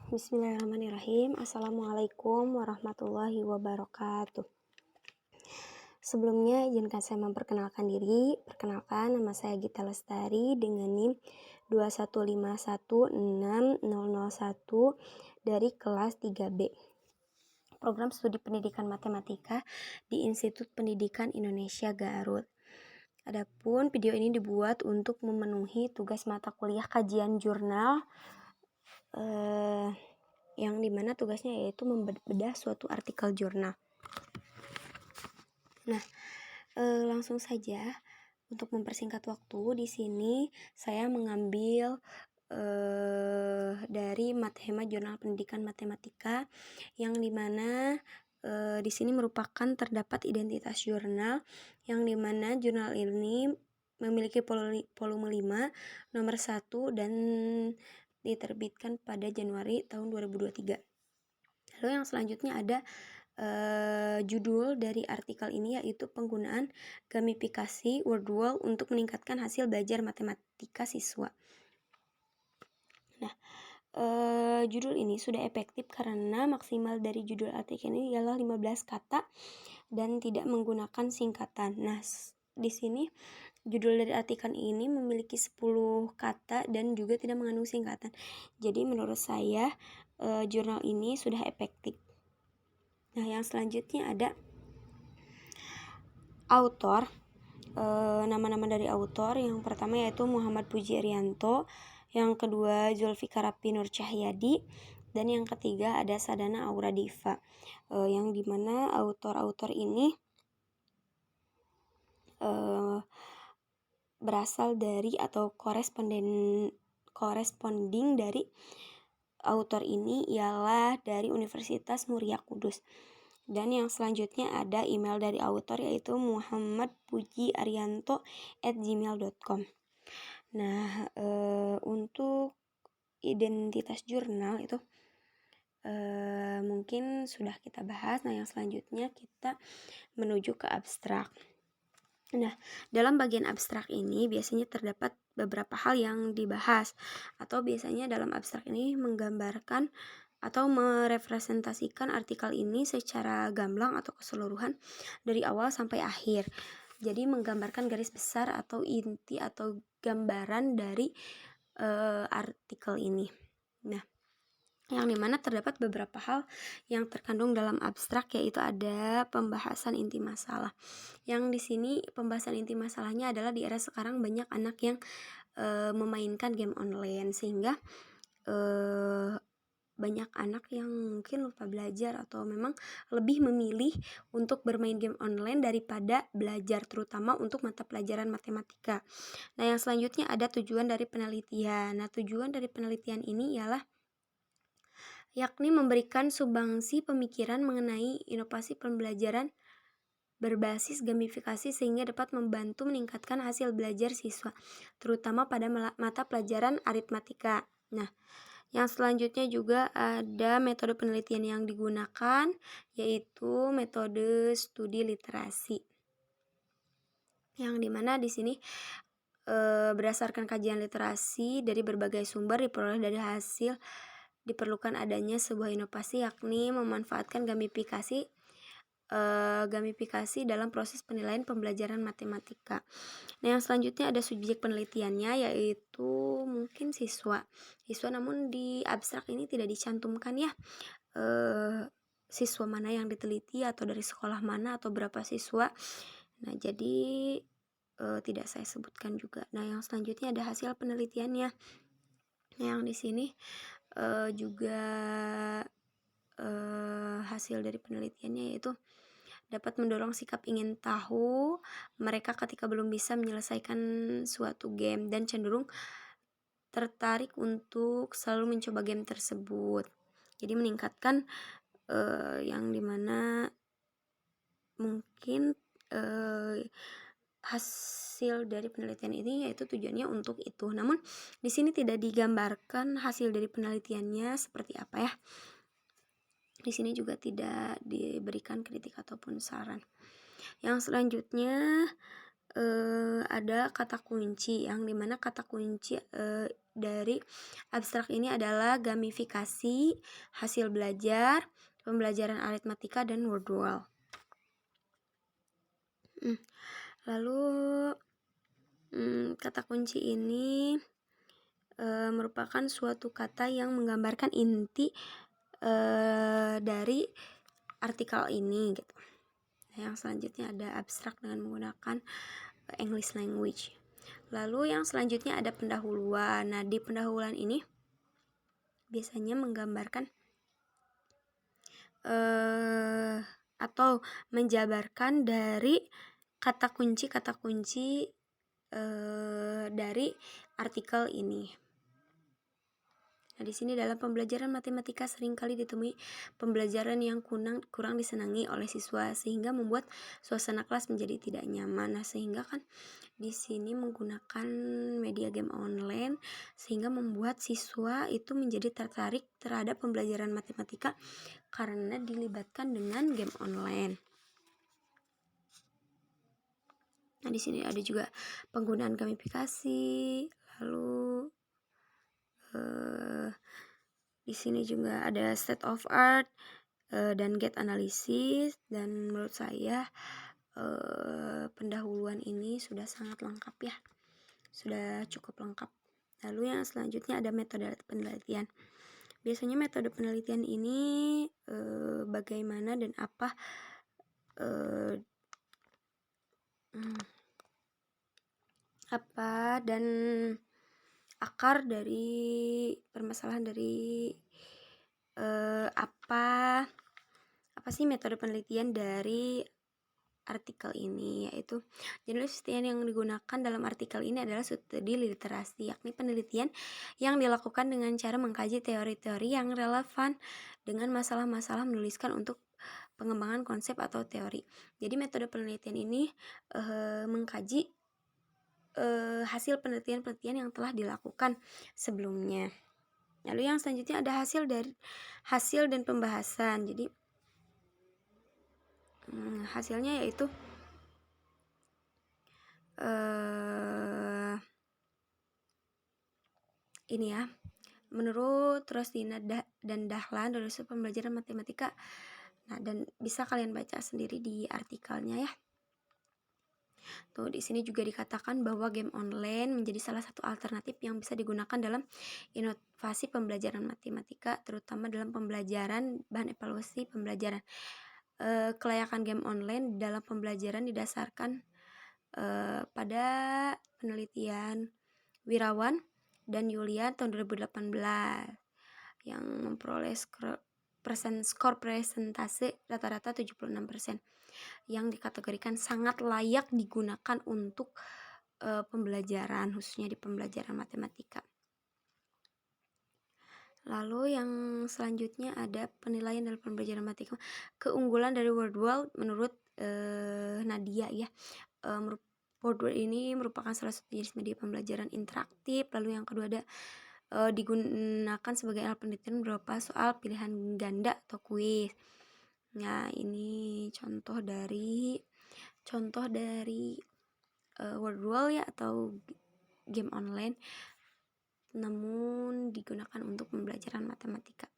Bismillahirrahmanirrahim. Assalamualaikum warahmatullahi wabarakatuh. Sebelumnya izinkan saya memperkenalkan diri. Perkenalkan, nama saya Gita Lestari dengan NIM 215160001 dari kelas 3B. Program Studi Pendidikan Matematika di Institut Pendidikan Indonesia Garut. Adapun video ini dibuat untuk memenuhi tugas mata kuliah kajian jurnal yang dimana tugasnya yaitu membedah suatu artikel jurnal. Nah, langsung saja untuk mempersingkat waktu di sini saya mengambil dari Mathema Jurnal Pendidikan Matematika yang dimana di sini merupakan terdapat identitas jurnal yang dimana jurnal ini memiliki volume 5 nomor 1 dan diterbitkan pada Januari tahun 2023. Lalu yang selanjutnya ada judul dari artikel ini yaitu penggunaan gamifikasi Wordwall untuk meningkatkan hasil belajar matematika siswa. Nah, judul ini sudah efektif karena maksimal dari judul artikel ini ialah 15 kata dan tidak menggunakan singkatan. Nah, di sini judul dari artikel ini memiliki 10 kata dan juga tidak mengandung singkatan. Jadi menurut saya jurnal ini sudah efektif. Nah, yang selanjutnya ada autor. Nama-nama dari autor yang pertama yaitu Muhammad Puji Arianto, yang kedua Zulfikar Rapi Nur Cahyadi, dan yang ketiga ada Sadana Aura Diva. Yang dimana autor-autor ini berasal dari atau corresponding dari autor ini ialah dari Universitas Muria Kudus. Dan yang selanjutnya ada email dari autor yaitu muhammadpujiarianto@gmail.com. Nah, untuk identitas jurnal itu mungkin sudah kita bahas. Nah, yang selanjutnya kita menuju ke abstrak. Nah, dalam bagian abstrak ini biasanya terdapat beberapa hal yang dibahas, atau biasanya dalam abstrak ini menggambarkan atau merepresentasikan artikel ini secara gamblang atau keseluruhan dari awal sampai akhir. Jadi menggambarkan garis besar atau inti atau gambaran dari artikel ini. Nah, yang dimana terdapat beberapa hal yang terkandung dalam abstrak, yaitu ada pembahasan inti masalah. Yang di sini pembahasan inti masalahnya adalah di era sekarang banyak anak yang memainkan game online, sehingga banyak anak yang mungkin lupa belajar atau memang lebih memilih untuk bermain game online daripada belajar, terutama untuk mata pelajaran matematika. Nah, yang selanjutnya ada tujuan dari penelitian. Nah, tujuan dari penelitian ini ialah yakni memberikan sumbangsi pemikiran mengenai inovasi pembelajaran berbasis gamifikasi sehingga dapat membantu meningkatkan hasil belajar siswa, terutama pada mata pelajaran aritmatika. Nah, yang selanjutnya juga ada metode penelitian yang digunakan, yaitu metode studi literasi. Yang dimana di sini berdasarkan kajian literasi dari berbagai sumber diperoleh dari hasil diperlukan adanya sebuah inovasi, yakni memanfaatkan gamifikasi dalam proses penilaian pembelajaran matematika. Nah, yang selanjutnya ada subjek penelitiannya, yaitu mungkin siswa, namun di abstrak ini tidak dicantumkan ya siswa mana yang diteliti atau dari sekolah mana atau berapa siswa. Nah, jadi tidak saya sebutkan juga. Nah, yang selanjutnya ada hasil penelitiannya. Nah, yang di sini juga hasil dari penelitiannya yaitu dapat mendorong sikap ingin tahu mereka ketika belum bisa menyelesaikan suatu game dan cenderung tertarik untuk selalu mencoba game tersebut. Jadi meningkatkan yang dimana mungkin hasil dari penelitian ini yaitu tujuannya untuk itu. Namun di sini tidak digambarkan hasil dari penelitiannya seperti apa ya. Di sini juga tidak diberikan kritik ataupun saran. Yang selanjutnya ada kata kunci, yang dimana kata kunci dari abstrak ini adalah gamifikasi, hasil belajar, pembelajaran aritmatika, dan word wall. Lalu kata kunci ini merupakan suatu kata yang menggambarkan inti dari artikel ini gitu. Yang selanjutnya ada abstrak dengan menggunakan English language. Lalu yang selanjutnya ada pendahuluan. Nah, di pendahuluan ini biasanya menggambarkan atau menjabarkan dari kata kunci dari artikel ini. Nah, di sini dalam pembelajaran matematika seringkali ditemui pembelajaran yang kurang disenangi oleh siswa sehingga membuat suasana kelas menjadi tidak nyaman. Nah, sehingga kan di sini menggunakan media game online sehingga membuat siswa itu menjadi tertarik terhadap pembelajaran matematika karena dilibatkan dengan game online. Nah, di sini ada juga penggunaan gamifikasi, lalu di sini juga ada state of art dan gate analysis, dan menurut saya pendahuluan ini sudah sangat lengkap ya, sudah cukup lengkap. Lalu yang selanjutnya ada metode penelitian. Biasanya metode penelitian ini bagaimana dan apa dan akar dari permasalahan dari apa sih metode penelitian dari artikel ini, yaitu jenis penelitian yang digunakan dalam artikel ini adalah studi literasi, yakni penelitian yang dilakukan dengan cara mengkaji teori-teori yang relevan dengan masalah-masalah menuliskan untuk pengembangan konsep atau teori. Jadi metode penelitian ini mengkaji hasil penelitian-penelitian yang telah dilakukan sebelumnya. Lalu yang selanjutnya ada hasil dan pembahasan. Jadi hasilnya yaitu ini ya. Menurut Rosdina dan Dahlan dari pembelajaran matematika. Nah, dan bisa kalian baca sendiri di artikelnya ya. Tuh, di sini juga dikatakan bahwa game online menjadi salah satu alternatif yang bisa digunakan dalam inovasi pembelajaran matematika, terutama dalam pembelajaran bahan evaluasi pembelajaran. Kelayakan game online dalam pembelajaran didasarkan pada penelitian Wirawan dan Yulian tahun 2018 yang memperoleh skor presentase rata-rata 76%, yang dikategorikan sangat layak digunakan untuk pembelajaran, khususnya di pembelajaran matematika. Lalu yang selanjutnya ada penilaian dalam pembelajaran matematika. Keunggulan dari word wall menurut Nadia ya. Word wall ini merupakan salah satu jenis media pembelajaran interaktif. Lalu yang kedua ada digunakan sebagai alat penelitian berupa soal pilihan ganda atau kuis. Nah, ini contoh dari word wall ya, atau game online, namun digunakan untuk pembelajaran matematika.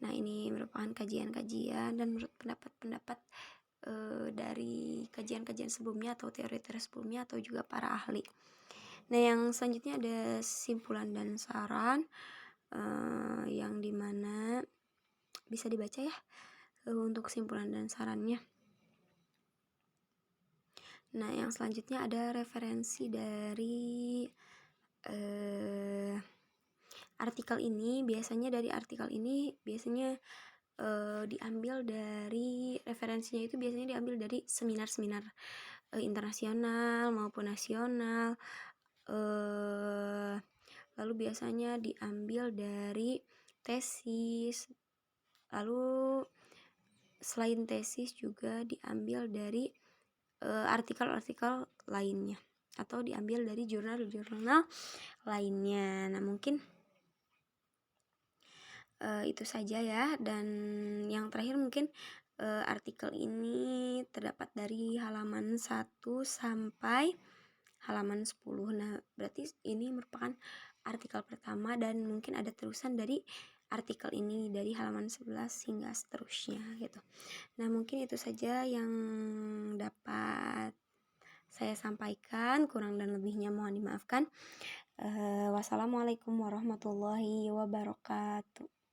Nah, ini merupakan kajian-kajian dan menurut pendapat dari kajian-kajian sebelumnya atau teori-teori sebelumnya atau juga para ahli. Nah, yang selanjutnya ada simpulan dan saran yang dimana bisa dibaca ya untuk simpulan dan sarannya. Nah, yang selanjutnya ada referensi dari artikel ini. Biasanya dari artikel ini diambil dari referensinya itu biasanya diambil dari seminar-seminar internasional maupun nasional. Lalu biasanya diambil dari tesis. Lalu selain tesis juga diambil dari artikel-artikel lainnya atau diambil dari jurnal-jurnal lainnya. Nah, mungkin itu saja ya. Dan yang terakhir mungkin artikel ini terdapat dari halaman 1 sampai halaman 10. Nah, berarti ini merupakan artikel pertama dan mungkin ada terusan dari artikel ini dari halaman 11 hingga seterusnya gitu. Nah, mungkin itu saja yang dapat saya sampaikan, kurang dan lebihnya mohon dimaafkan. Wassalamualaikum warahmatullahi wabarakatuh.